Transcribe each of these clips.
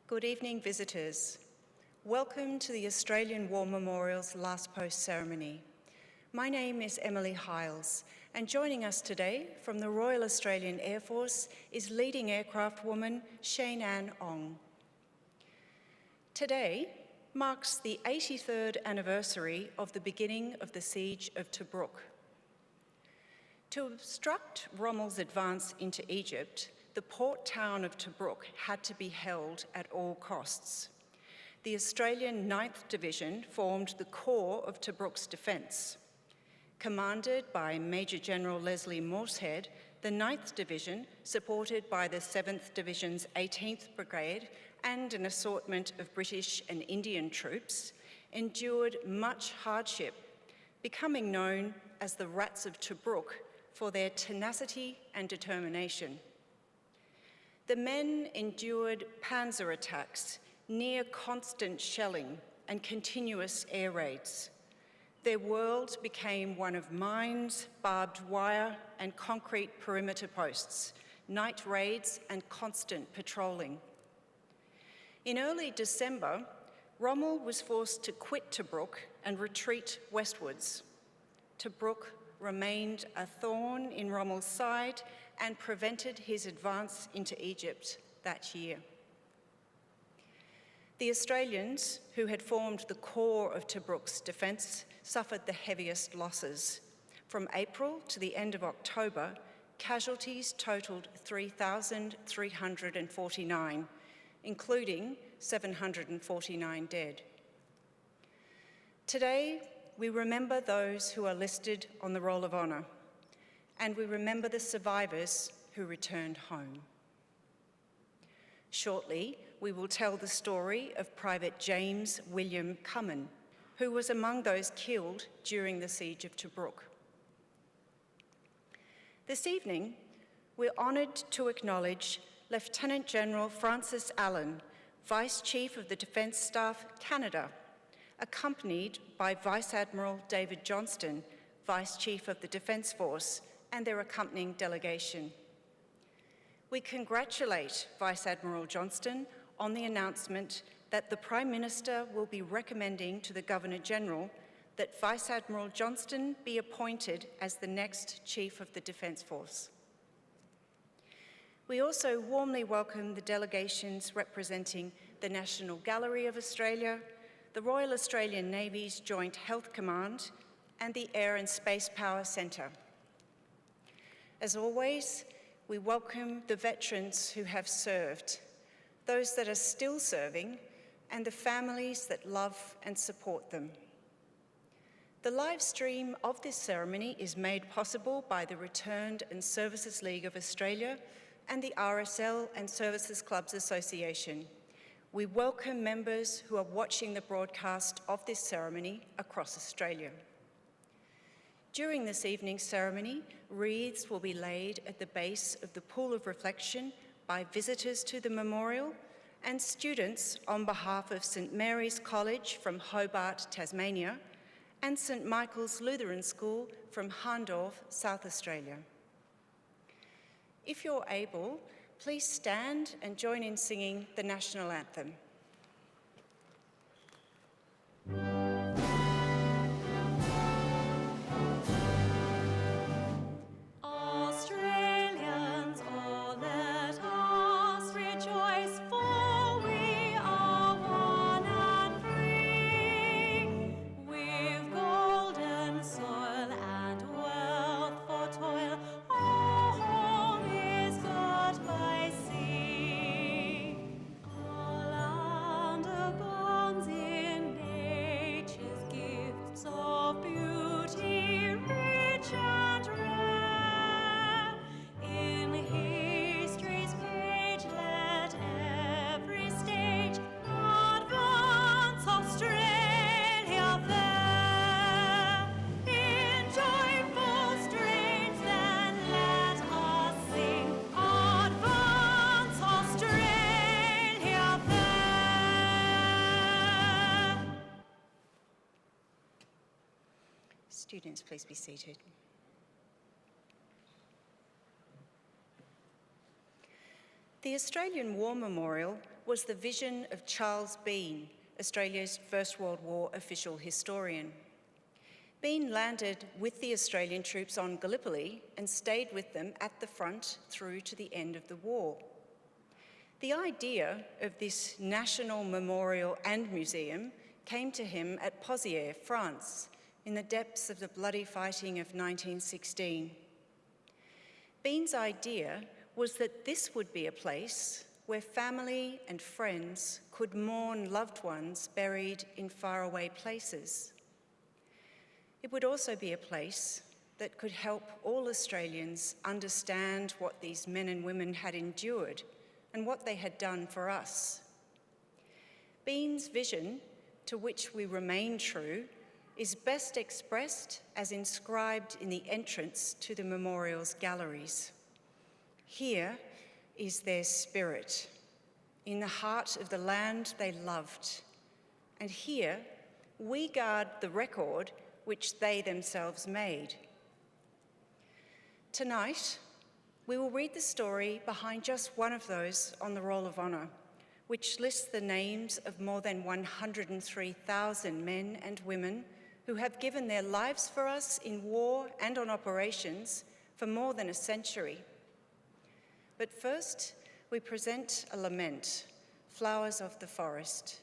Good evening, visitors. Welcome to the Australian War Memorial's Last Post ceremony. My name is Emily Hiles, and joining us today from the Royal Australian Air Force is leading aircraft woman Shane Ann Ong. Today marks the 83rd anniversary of the beginning of the siege of Tobruk. To obstruct Rommel's advance into Egypt, the port town of Tobruk had to be held at all costs. The Australian 9th Division formed the core of Tobruk's defence. Commanded by Major General Leslie Morshead, the 9th Division, supported by the 7th Division's 18th Brigade and an assortment of British and Indian troops, endured much hardship, becoming known as the Rats of Tobruk for their tenacity and determination. The men endured panzer attacks, near constant shelling and continuous air raids. Their world became one of mines, barbed wire and concrete perimeter posts, night raids and constant patrolling. In early December, Rommel was forced to quit Tobruk and retreat westwards. Tobruk remained a thorn in Rommel's side and prevented his advance into Egypt that year. The Australians, who had formed the core of Tobruk's defence, suffered the heaviest losses. From April to the end of October, casualties totalled 3,349, including 749 dead. Today, we remember those who are listed on the Roll of Honour, and we remember the survivors who returned home. Shortly, we will tell the story of Private James William Cummin, who was among those killed during the siege of Tobruk. This evening, we're honoured to acknowledge Lieutenant General Francis Allen, Vice Chief of the Defence Staff, Canada, accompanied by Vice Admiral David Johnston, Vice Chief of the Defence Force, and their accompanying delegation. We congratulate Vice Admiral Johnston on the announcement that the Prime Minister will be recommending to the Governor-General that Vice Admiral Johnston be appointed as the next Chief of the Defence Force. We also warmly welcome the delegations representing the National Gallery of Australia, the Royal Australian Navy's Joint Health Command, and the Air and Space Power Centre. As always, we welcome the veterans who have served, those that are still serving, and the families that love and support them. The live stream of this ceremony is made possible by the Returned and Services League of Australia and the RSL and Services Clubs Association. We welcome members who are watching the broadcast of this ceremony across Australia. During this evening's ceremony, wreaths will be laid at the base of the Pool of Reflection by visitors to the memorial and students on behalf of St Mary's College from Hobart, Tasmania, and St Michael's Lutheran School from Hahndorf, South Australia. If you're able, please stand and join in singing the National Anthem. Australians, oh, let us rejoice, for we are one and free. We've golden soil and wealth for toil, our home is got by sea. Our land abounds in nature's gifts of beauty, rich and rare. In history's page, let every stage advance Australia fair. In joyful strains, then let us sing, advance Australia fair. Students, please be seated. The Australian War Memorial was the vision of Charles Bean, Australia's First World War official historian. Bean landed with the Australian troops on Gallipoli and stayed with them at the front through to the end of the war. The idea of this national memorial and museum came to him at Pozières, France, in the depths of the bloody fighting of 1916. Bean's idea was that this would be a place where family and friends could mourn loved ones buried in faraway places. It would also be a place that could help all Australians understand what these men and women had endured and what they had done for us. Bean's vision, to which we remain true, is best expressed as inscribed in the entrance to the memorial's galleries. Here is their spirit, in the heart of the land they loved. And here we guard the record which they themselves made. Tonight, we will read the story behind just one of those on the Roll of Honour, which lists the names of more than 103,000 men and women who have given their lives for us in war and on operations for more than a century. But first, we present a lament, Flowers of the Forest.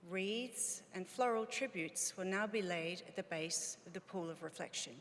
Wreaths and floral tributes will now be laid at the base of the pool of reflection.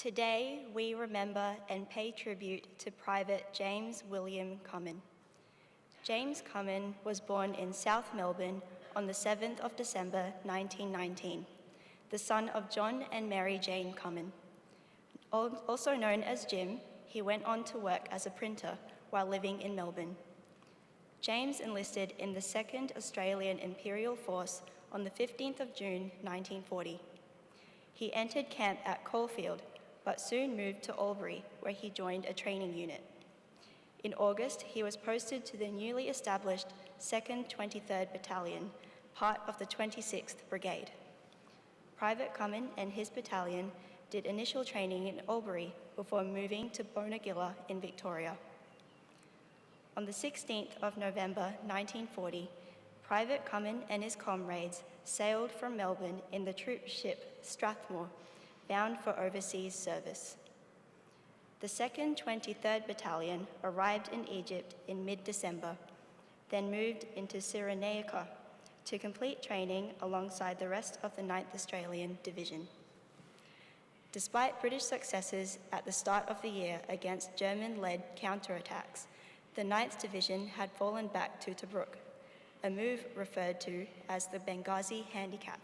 Today, we remember and pay tribute to Private James William Cummin. James Cummin was born in South Melbourne on the 7th of December 1919, the son of John and Mary Jane Cummin. Also known as Jim, he went on to work as a printer while living in Melbourne. James enlisted in the 2nd Australian Imperial Force on the 15th of June 1940. He entered camp at Caulfield, but soon moved to Albury, where he joined a training unit. In August, he was posted to the newly established 2nd 23rd Battalion, part of the 26th Brigade. Private Cummin and his battalion did initial training in Albury before moving to Bonegilla in Victoria. On the 16th of November 1940, Private Cummin and his comrades sailed from Melbourne in the troop ship Strathmore, bound for overseas service. The 2nd 23rd Battalion arrived in Egypt in mid-December, then moved into Cyrenaica to complete training alongside the rest of the 9th Australian Division. Despite British successes at the start of the year against German-led counterattacks, the 9th Division had fallen back to Tobruk, a move referred to as the Benghazi Handicap.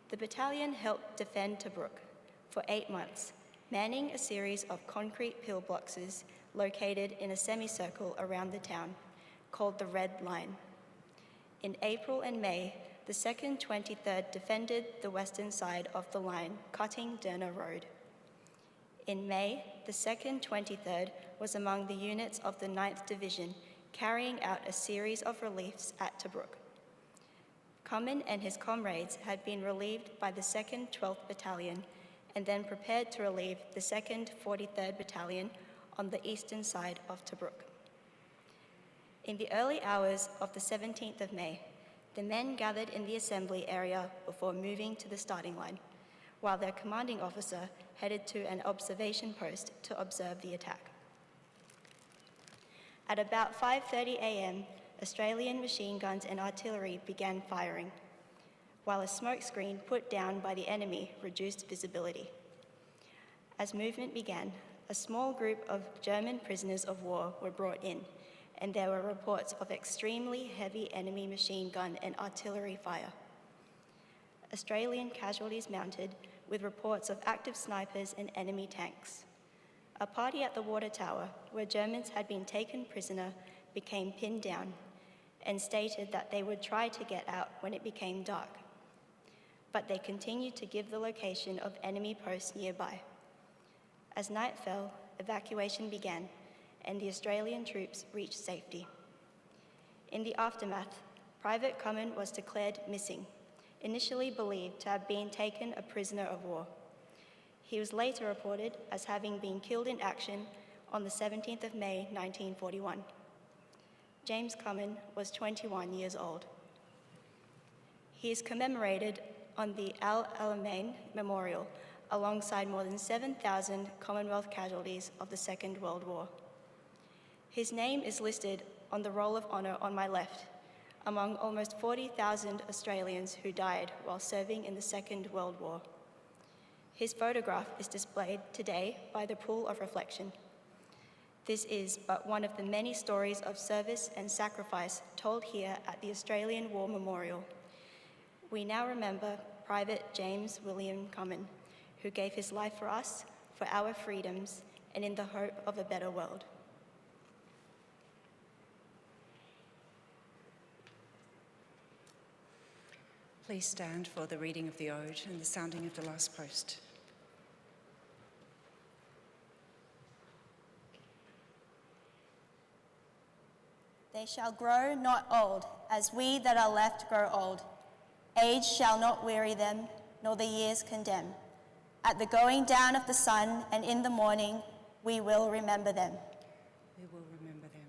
The battalion helped defend Tobruk for 8 months, manning a series of concrete pillboxes located in a semicircle around the town, called the Red Line. In April and May, the 2nd 23rd defended the western side of the line, cutting Derna Road. In May, the 2nd 23rd was among the units of the 9th Division, carrying out a series of reliefs at Tobruk. Cummin and his comrades had been relieved by the 2nd 12th Battalion and then prepared to relieve the 2nd 43rd Battalion on the eastern side of Tobruk. In the early hours of the 17th of May, the men gathered in the assembly area before moving to the starting line, while their commanding officer headed to an observation post to observe the attack. At about 5:30 a.m., Australian machine guns and artillery began firing, while a smoke screen put down by the enemy reduced visibility. As movement began, a small group of German prisoners of war were brought in, and there were reports of extremely heavy enemy machine gun and artillery fire. Australian casualties mounted, with reports of active snipers and enemy tanks. A party at the water tower, where Germans had been taken prisoner, became pinned down and stated that they would try to get out when it became dark. But they continued to give the location of enemy posts nearby. As night fell, evacuation began, and the Australian troops reached safety. In the aftermath, Private Cummin was declared missing, initially believed to have been taken a prisoner of war. He was later reported as having been killed in action on the 17th of May 1941. James Cummin was 21 years old. He is commemorated on the Al Alamein Memorial alongside more than 7,000 Commonwealth casualties of the Second World War. His name is listed on the Roll of Honour on my left, among almost 40,000 Australians who died while serving in the Second World War. His photograph is displayed today by the Pool of Reflection. This is but one of the many stories of service and sacrifice told here at the Australian War Memorial. We now remember Private James William Cummin, who gave his life for us, for our freedoms, and in the hope of a better world. Please stand for the reading of the Ode and the sounding of the last post. They shall grow not old, as we that are left grow old. Age shall not weary them, nor the years condemn. At the going down of the sun and in the morning, we will remember them. We will remember them.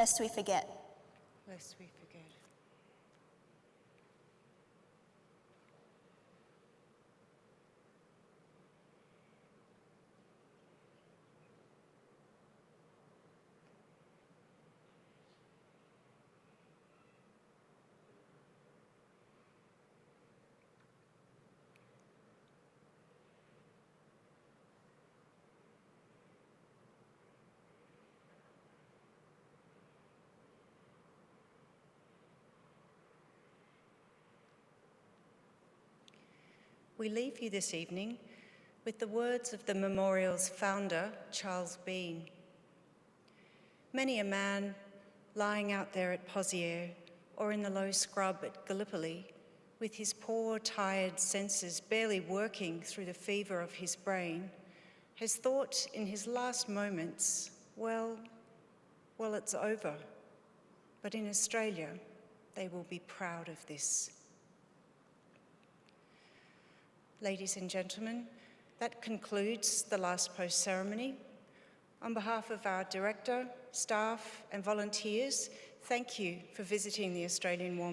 lest we forget. lest we forget. We leave you this evening with the words of the memorial's founder, Charles Bean. Many a man lying out there at Pozières or in the low scrub at Gallipoli, with his poor, tired senses barely working through the fever of his brain, has thought in his last moments, well, it's over. But in Australia, they will be proud of this. Ladies and gentlemen, that concludes the last post ceremony. On behalf of our director, staff and volunteers, thank you for visiting the Australian War